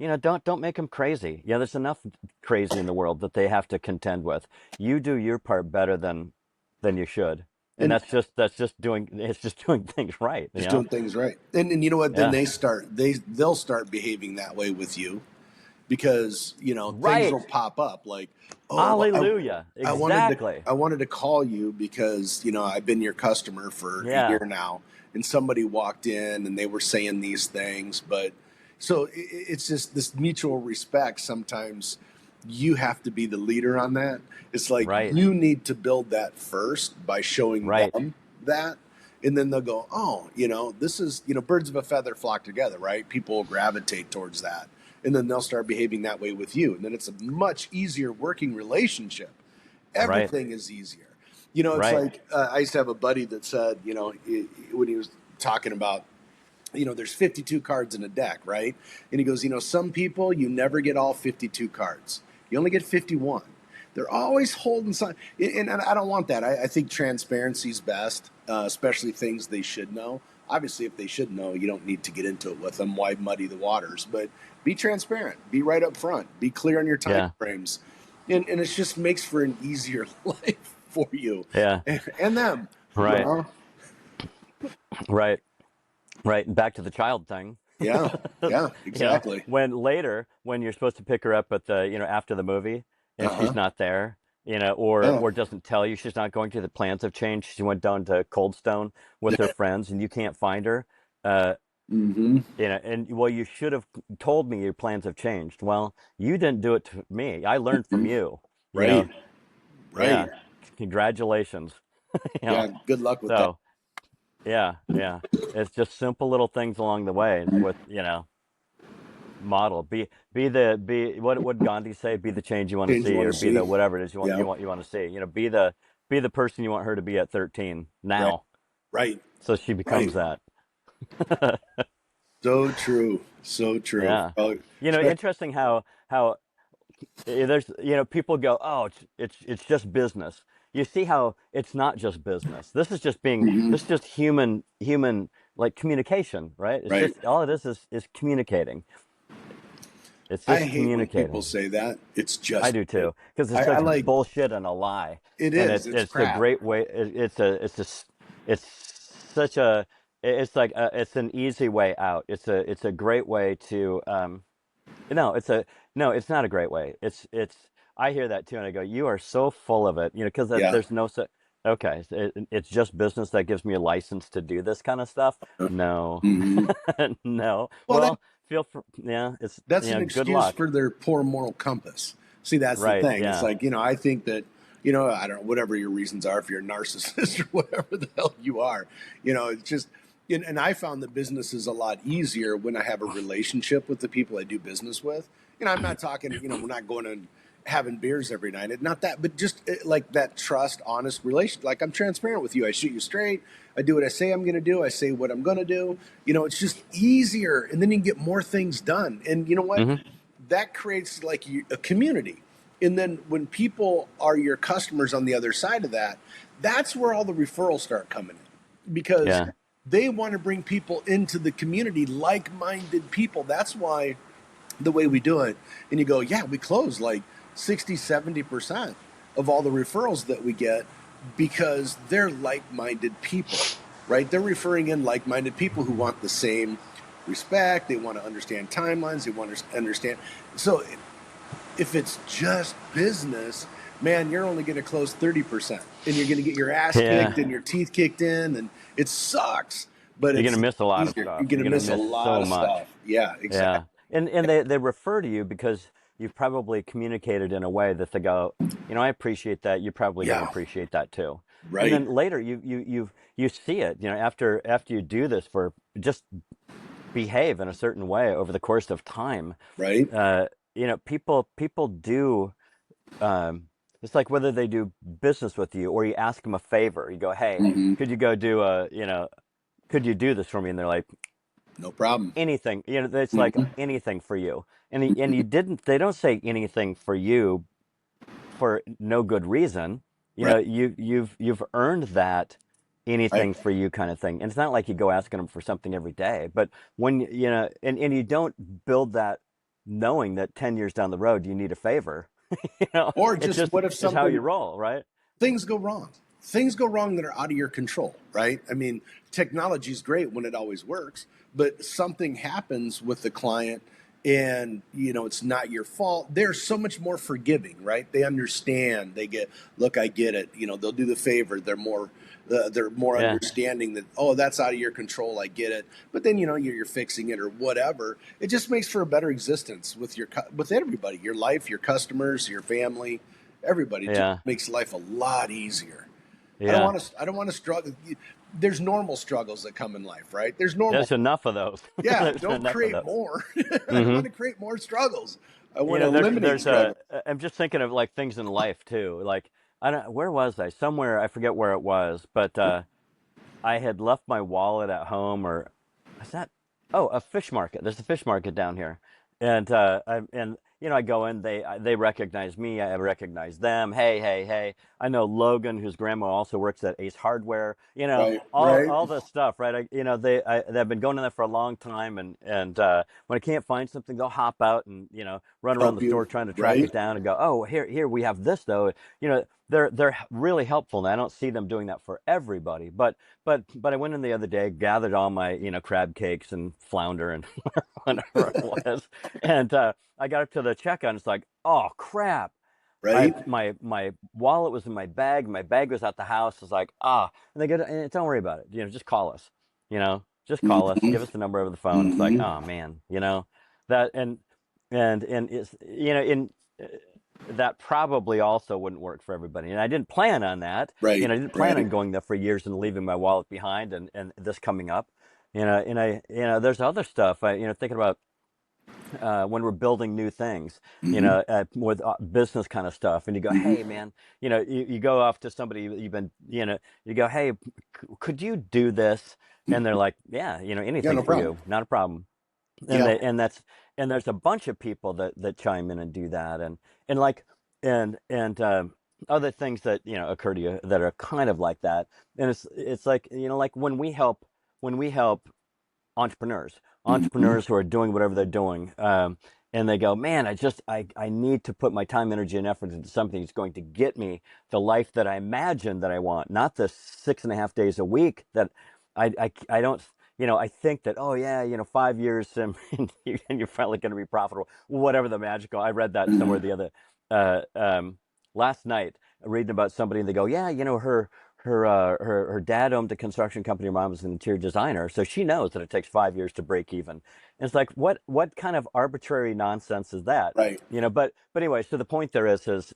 don't make them crazy. There's enough crazy in the world that they have to contend with. You do your part better than you should, and And that's just doing things right. just doing things right. And you know what? Then Yeah. they'll start behaving that way with you because things will Right. pop up like, oh, well, Hallelujah. I wanted to Exactly. I wanted to call you because I've been your customer for a Yeah. year now, and somebody walked in and they were saying these things, but so it's just this mutual respect. Sometimes you have to be the leader on that. It's like Right. you need to build that first by showing Right. them that, and then they'll go, oh, this is, birds of a feather flock together, right? People will gravitate towards that, and then they'll start behaving that way with you, and then it's a much easier working relationship. Right. Everything is easier. It's Right. like I used to have a buddy that said, when he was talking about, there's 52 cards in a deck, right? And he goes, some people, you never get all 52 cards. You only get 51. They're always holding something. And I don't want that. I think transparency is best, especially things they should know. Obviously, if they should know, you don't need to get into it with them. Why muddy the waters? But be transparent. Be right up front. Be clear on your time Yeah. frames. And it just makes for an easier life for you Yeah. and them. You Right. know? Right. Right. And back to the child thing. Yeah. Yeah. Exactly. When you're supposed to pick her up at after the movie Uh and she's huh. not there, or Yeah. doesn't tell you she's not going to, the plans have changed. She went down to Cold Stone with her friends and you can't find her. Uh, Mm-hmm. and well, you should have told me your plans have changed. Well, you didn't do it to me. I learned from you, you Right. know. Right. Yeah. Congratulations. you Yeah. know. Good luck with that. So, yeah, yeah. It's just simple little things along the way with, model. Be what would Gandhi say? Be the change you want to Change you see, want or to be the see. whatever it is Yeah. you want to see. Be the person you want her to be at 13 Right. now, Right. so she Right. becomes that. So true. So true. Yeah. Oh, Interesting how there's people go, oh, it's just business. You see how it's not just business. hmm This is just human like communication, right? It's right. just all it is communicating. It's I just hate when people communicating. say that. It's I just do too, because it's I such like bullshit and a lie, it and is. It's it's a crap. great way. It's such a it's like it's an easy way out. It's a great way to no, it's not a great way. I hear that too, and I go, you are so full of it, because Yeah. there's no such. Okay, so it's just business that gives me a license to do this kind of stuff. No, hmm no. Well, Well, yeah, it's that's an good excuse luck. for their poor moral compass. See, that's the Right? thing. It's Yeah. like, I think that, I don't know, whatever your reasons are, if you're a narcissist or whatever the hell you are, it's just, and I found that business is a lot easier when I have a relationship with the people I do business with. I'm not talking, we're not going and having beers every night. Not that, but just like that trust, honest relation. Like I'm transparent with you. I shoot you straight. I do what I say I'm going to do. I say what I'm going to do. It's just easier. And then you can get more things done. And you know what? Hmm. That creates like a community. And then when people are your customers on the other side of that, that's where all the referrals start coming in because Yeah. they want to bring people into the community, like minded people. That's why the way we do it. And you go, yeah, we close like 60, 70% of all the referrals that we get because they're like minded people, right? They're referring in like minded people who want the same respect. They want to understand timelines. They want to understand. So if it's just business, man, you're only going to close 30% and you're going to get your ass Yeah. kicked and your teeth kicked in. And it sucks, but You're gonna it's miss a lot of easier. You're stuff. going You're to gonna miss a miss lot so of much. stuff. Yeah, exactly. Yeah. And they refer to you because you've probably communicated in a way that they go, I appreciate that. You're probably gonna Yeah, appreciate that too. And right. then later you see it, after you do this for just behave in a certain way over the course of time. Right. People do it's like whether they do business with you or you ask them a favor. You go, hey, hmm could you go do could you do this for me? And they're like, No problem. anything. It's like hmm anything for you. And you didn't. They don't say anything for you for no good reason. Right. You've earned that Right. anything for you kind of thing. And it's not like you go asking them for something every day. But when and you don't build that. knowing that 10 years down the road you need a favor. You know, Or it's just just what if it's how you something, roll, right? things go wrong? Things go wrong that are out of your control, right? I mean, technology is great when it always works, but something happens with the client and it's not your fault. They're so much more forgiving, right? They understand. They get, look, I get it. They'll do the favor. They're more Yeah, understanding that, oh, that's out of your control. I get it. But then you're fixing it or whatever. It just makes for a better existence with everybody, your life, your customers, your family, everybody. It just yeah, makes life a lot easier. I don't yeah. want to. I don't want to struggle. There's normal struggles that come in life, right? There's normal. There's enough of those. Yeah, There's don't enough of create those. more. I don't Hmm. want to create more struggles. I You want to know, eliminate there's a. struggles. I'm just thinking of like things in life too. Like I don't. Where was I? Somewhere I forget where it was, but I had left my wallet at home, or is that? Oh, a fish market. There's a fish market down here, and I go in. They recognize me. I recognize them. Hey, hey, hey. I know Logan, whose grandma also works at Ace Hardware. Right, All right. all this stuff, right? They've been going in there for a long time, and when I can't find something, they'll hop out and run around the Help you. store trying to track Right. it down and go, oh, here we have this though. They're really helpful, and I don't see them doing that for everybody, but I went in the other day, gathered all my crab cakes and flounder and whatever it was, and I got up to the checkout, and it's like, oh crap! Right. My wallet was in my bag. My bag was at the house. It's like and they go, don't worry about it. Just call us. Just call us. Mm-hmm. Give us the number over the phone. It's like, Mm-hmm. oh man, that and it's in that probably also wouldn't work for everybody. And I didn't plan on that. Right. I didn't plan Right. on going there for years and leaving my wallet behind and this coming up. And there's other stuff. Thinking about when we're building new things, Mm-hmm. with business kind of stuff, and you go, Mm-hmm. hey, man, you go off to somebody you've been, you go, hey, could you do this? And they're like, yeah, Yeah. anything No for problem. you, not a problem. and Yeah. they and that's and there's a bunch of people that chime in and do that, and like and other things that occur to you that are kind of like that. And it's like like when we help entrepreneurs Mm-hmm. entrepreneurs who are doing whatever they're doing, and they go, man, I need to put my time, energy, and effort into something that's going to get me the life that I imagine that I want, not the 6.5 days a week that I don't. I think that, oh yeah, 5 years, and you're finally going to be profitable, whatever the magical. I read that somewhere Mm-hmm. the other uh, um, last night, reading about somebody, and they go, yeah, her dad owned a construction company. Her mom was an interior designer, so she knows that it takes 5 years to break even. And it's like, what kind of arbitrary nonsense is that? Right. But anyway, so the point there is there's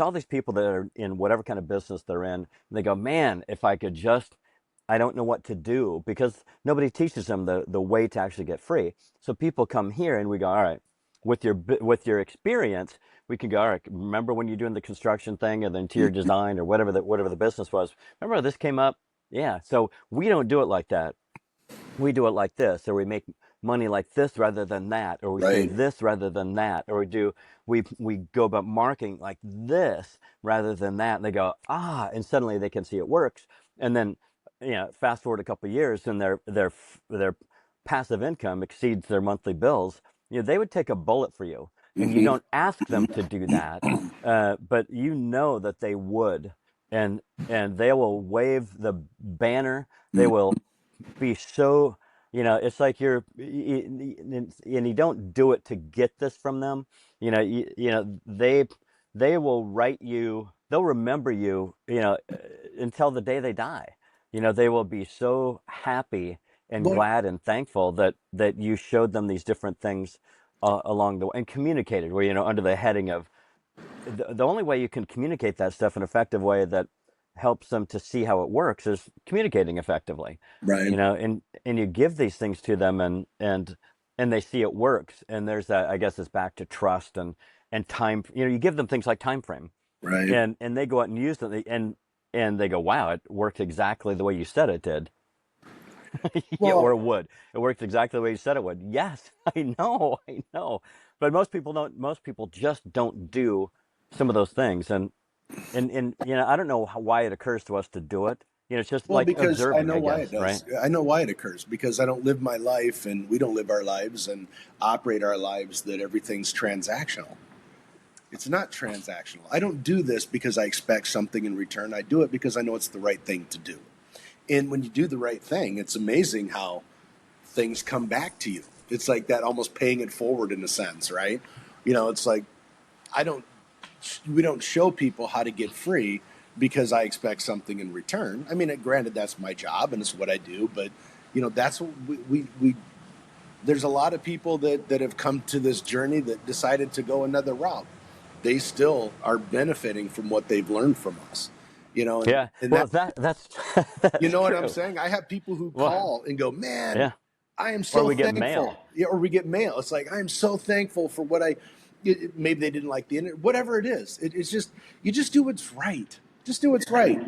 all these people that are in whatever kind of business they're in, and they go, man, if I could just, I don't know what to do, because nobody teaches them the way to actually get free. So people come here and we go, all right, with your experience, we can go, all right, remember when you're doing the construction thing or the interior Mm-hmm. design or whatever the business was? Remember this came up? Yeah. So we don't do it like that. We do it like this, or we make money like this rather than that, or we say Right. this rather than that, or we go about marketing like this rather than that. And they go, and suddenly they can see it works. And then, fast forward a couple of years, and their passive income exceeds their monthly bills. They would take a bullet for you, and you Mm-hmm. don't ask them to do that, but you know that they would, and they will wave the banner. They will be so, it's like and you don't do it to get this from them. They will write you, they'll remember you, until the day they die. They will be so happy and But glad and thankful that you showed them these different things along the way, and communicated, where under the heading of the only way you can communicate that stuff in an effective way that helps them to see how it works is communicating effectively. right. And you give these things to them, and they see it works, and there's that, I guess it's back to trust and time. You give them things like time frame, Right. and they go out and use them, and they go, wow, it worked exactly the way you said it did. Yeah, or Well, it would. It worked exactly the way you said it would. Yes, I know. But most people don't. Most people just don't do some of those things, and I don't know why it occurs to us to do it. It's just Well, like because I observing, know I why it guess, right? does. I know why it occurs because I don't live my life and we don't live our lives and operate our lives that everything's transactional. It's not transactional. I don't do this because I expect something in return. I do it because I know it's the right thing to do. And when you do the right thing, it's amazing how things come back to you. It's like that almost paying it forward in a sense, right? It's like I don't we don't show people how to get free because I expect something in return. I mean, granted, that's my job and it's what I do, but that's what we there's a lot of people that have come to this journey that decided to go another route. They still are benefiting from what they've learned from us, Yeah. and Well, that that's you that's know what I'm true. saying. I have people who Well, call and go, "Man, yeah. I am Or so we get thankful." mail. Yeah, or we get mail. It's like I am so thankful for what maybe they didn't like the internet, whatever it is. It's just you just do what's right. Just do what's right.